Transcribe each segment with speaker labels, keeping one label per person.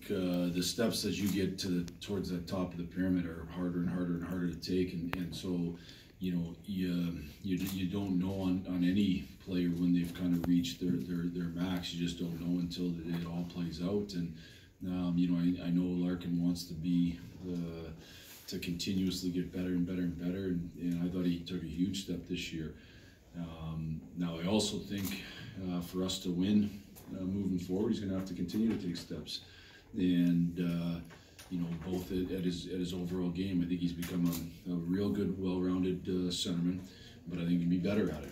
Speaker 1: the steps as you get towards the top of the pyramid are harder and harder and harder to take, and so you don't know on any player when they've kind of reached their max. You just don't know until it all plays out. And I know Larkin wants to continuously get better and better and better, and I thought he took a huge step this year. Now I also think for us to win moving forward, he's going to have to continue to take steps, and both at his overall game. I think he's become a real good, well-rounded centerman, but I think he'd be better at it.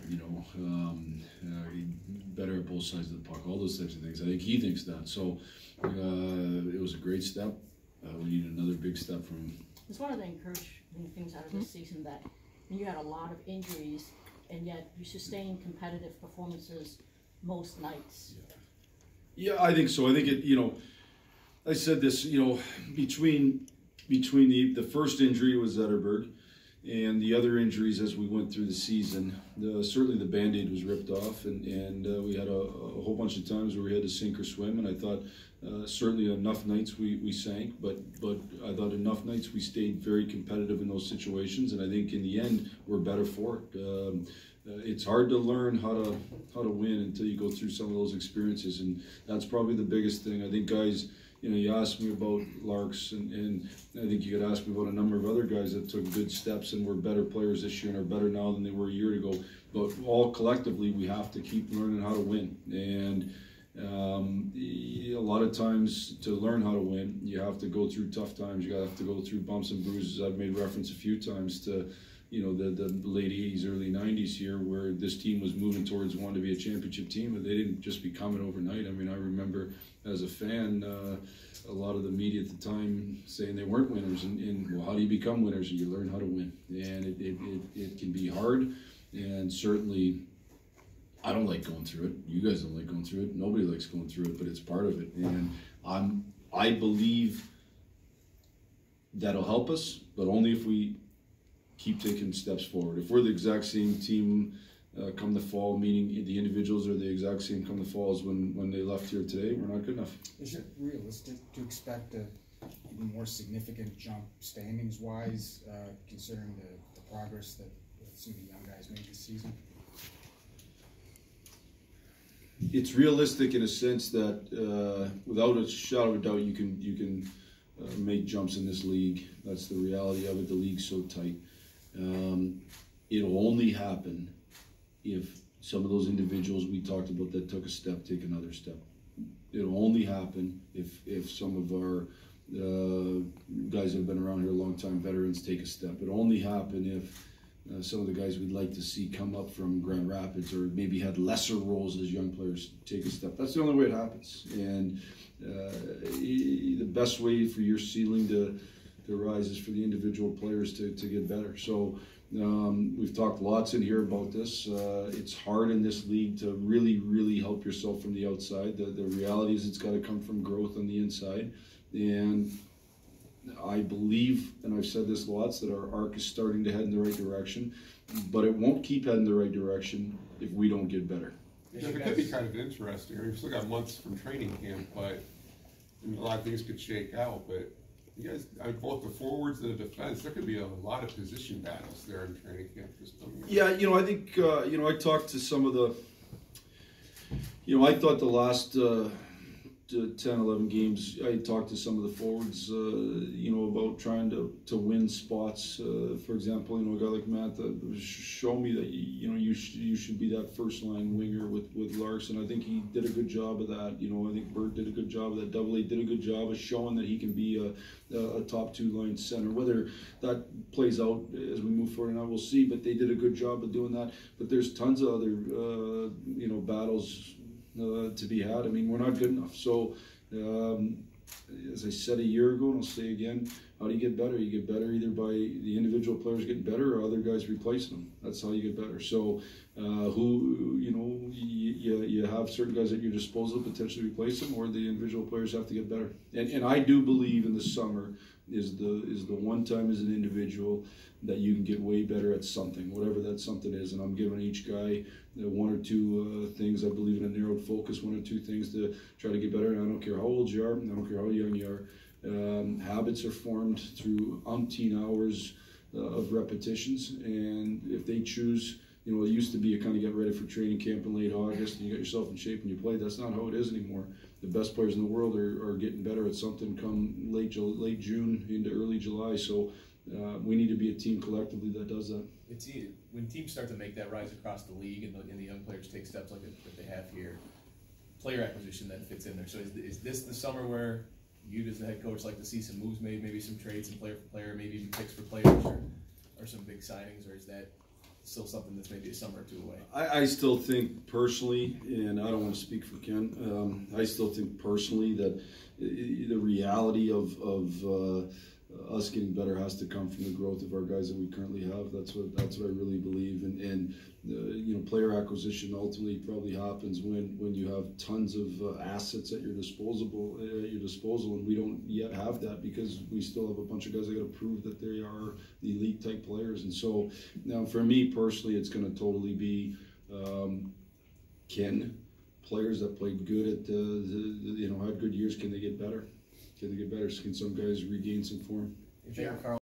Speaker 1: Better at both sides of the puck, all those types of things. I think he thinks that. So it was a great step. We need another big step from him.
Speaker 2: It's one of the encouraging things out of this season that you had a lot of injuries, and yet you sustained competitive performances most nights.
Speaker 1: Yeah, I think so. I think it. I said this. Between the first injury was Zetterberg, and the other injuries as we went through the season, certainly the Band-Aid was ripped off, and we had a whole bunch of times where we had to sink or swim, and I thought certainly enough nights we sank, but I thought enough nights we stayed very competitive in those situations, and I think in the end we're better for it. It's hard to learn how to win until you go through some of those experiences, and that's probably the biggest thing. I think guys, you asked me about Larks, and I think you could ask me about a number of other guys that took good steps and were better players this year and are better now than they were a year ago. But all collectively, we have to keep learning how to win. And a lot of times to learn how to win, you have to go through tough times. You have to go through bumps and bruises. I've made reference a few times to the late 80s, early 90s here, where this team was moving towards wanting to be a championship team, but they didn't just become it overnight. I mean, I remember as a fan, a lot of the media at the time saying they weren't winners, and well, how do you become winners? You learn how to win, and it can be hard, and certainly I don't like going through it. You guys don't like going through it. Nobody likes going through it, but it's part of it, and I believe that'll help us, but only if we keep taking steps forward. If we're the exact same team come the fall, meaning the individuals are the exact same come the fall as when they left here today, we're not good enough.
Speaker 3: Is it realistic to expect a even more significant jump standings-wise, considering the progress that some of the young guys made this season?
Speaker 1: It's realistic in a sense that without a shadow of a doubt, you can make jumps in this league. That's the reality of it. The league's so tight. It'll only happen if some of those individuals we talked about that took a step take another step. It'll only happen if some of our guys that have been around here a long time, veterans, take a step. It'll only happen if some of the guys we'd like to see come up from Grand Rapids or maybe had lesser roles as young players take a step. That's the only way it happens. And the best way for your ceiling to rise is for the individual players to get better. So we've talked lots in here about this. It's hard in this league to really help yourself from the outside. The reality is it's got to come from growth on the inside. And I believe, and I've said this lots, that our arc is starting to head in the right direction, but it won't keep heading in the right direction if we don't get better.
Speaker 4: Yeah, it could be kind of interesting. We've still got months from training camp, but a lot of things could shake out. But you guys, both the forwards and the defense, there could be a lot of position battles there in training camp this coming year.
Speaker 1: Yeah, I think I talked to some of the. I thought the last 10, 11 games, I talked to some of the forwards, about trying to win spots. For example, a guy like Matt show me that you should be that first line winger with Larson. I think he did a good job of that. I think Bert did a good job of that. Double A did a good job of showing that he can be a top two line center. Whether that plays out as we move forward, and I will see. But they did a good job of doing that. But there's tons of other battles to be had. I mean, we're not good enough. So, as I said a year ago, and I'll say again, how do you get better? You get better either by the individual players getting better or other guys replacing them. That's how you get better. So, you have certain guys at your disposal to potentially replace them, or the individual players have to get better. And I do believe in the summer is the one time as an individual that you can get way better at something, whatever that something is. And I'm giving each guy one or two things. I believe in a narrowed focus, one or two things to try to get better. And I don't care how old you are, I don't care how young you are. Habits are formed through umpteen hours of repetitions, and if they choose, you know, it used to be you kind of get ready for training camp in late August and you get yourself in shape and you play. That's not how it is anymore. The best players in the world are getting better at something come late June into early July. So we need to be a team collectively that does that.
Speaker 5: It's when teams start to make that rise across the league and the young players take steps like that they have here, player acquisition then fits in there. So is this the summer where you as the head coach like to see some moves made, maybe some trades, some player for player, maybe even picks for players or some big signings, or is that still something that's maybe a summer or two away?
Speaker 1: I still think personally, and I don't want to speak for Ken, I still think personally that the reality of us getting better has to come from the growth of our guys that we currently have. That's what I really believe. And you know, player acquisition ultimately probably happens when you have tons of assets at your disposal, and we don't yet have that because we still have a bunch of guys that got to prove that they are the elite type players. And so now, for me personally, it's going to totally be players that played good at you know, had good years. Can they get better? Can some guys regain some form?
Speaker 5: If Carl